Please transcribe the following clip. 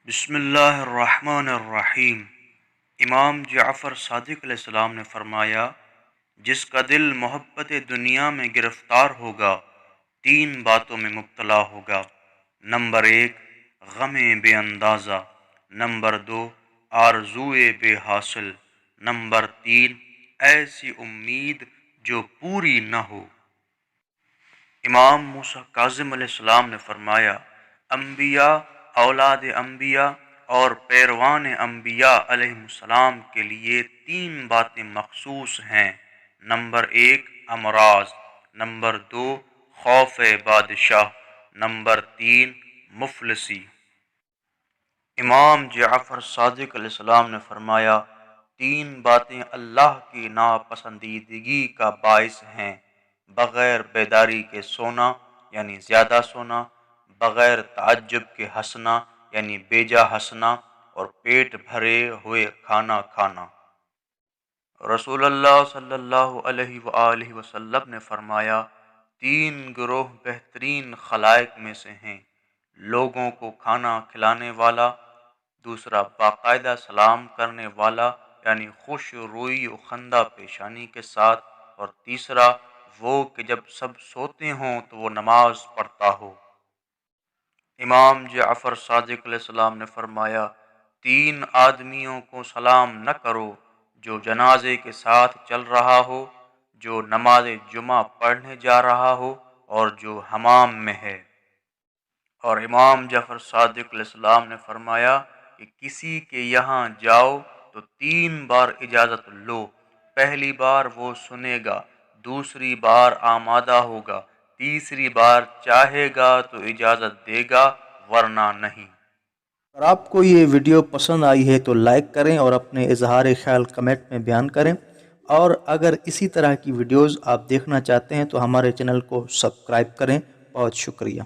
بسم اللہ الرحمن الرحیم۔ امام جعفر صادق علیہ السلام نے فرمایا، جس کا دل محبت دنیا میں گرفتار ہوگا تین باتوں میں مبتلا ہوگا۔ نمبر 1 غم بے اندازہ، نمبر 2 آرزوئے بے حاصل، نمبر 3 ایسی امید جو پوری نہ ہو۔ امام موسیٰ کاظم علیہ السلام نے فرمایا، انبیاء، اولاد انبیاء اور پیروان انبیاء علیہ السلام کے لیے تین باتیں مخصوص ہیں۔ نمبر 1 امراض، نمبر 2 خوف بادشاہ، نمبر 3 مفلسی۔ امام جعفر صادق علیہ السلام نے فرمایا، تین باتیں اللہ کی ناپسندیدگی کا باعث ہیں: بغیر بیداری کے سونا یعنی زیادہ سونا، بغیر تعجب کے ہنسنا یعنی بیجا ہنسنا، اور پیٹ بھرے ہوئے کھانا کھانا۔ رسول اللہ صلی اللہ علیہ وآلہ وسلم نے فرمایا، تین گروہ بہترین خلائق میں سے ہیں: لوگوں کو کھانا کھلانے والا، دوسرا باقاعدہ سلام کرنے والا یعنی خوش روئی و خندہ پیشانی کے ساتھ، اور تیسرا وہ کہ جب سب سوتے ہوں تو وہ نماز پڑھتا ہو۔ امام جعفر صادق علیہ السلام نے فرمایا، تین آدمیوں کو سلام نہ کرو: جو جنازے کے ساتھ چل رہا ہو، جو نماز جمعہ پڑھنے جا رہا ہو، اور جو حمام میں ہے۔ اور امام جعفر صادق علیہ السلام نے فرمایا کہ کسی کے یہاں جاؤ تو تین بار اجازت لو: پہلی بار وہ سنے گا، دوسری بار آمادہ ہوگا، تیسری بار چاہے گا تو اجازت دے گا ورنہ نہیں۔ اگر آپ کو یہ ویڈیو پسند آئی ہے تو لائک کریں اور اپنے اظہار خیال کمنٹ میں بیان کریں، اور اگر اسی طرح کی ویڈیوز آپ دیکھنا چاہتے ہیں تو ہمارے چینل کو سبسکرائب کریں۔ بہت شکریہ۔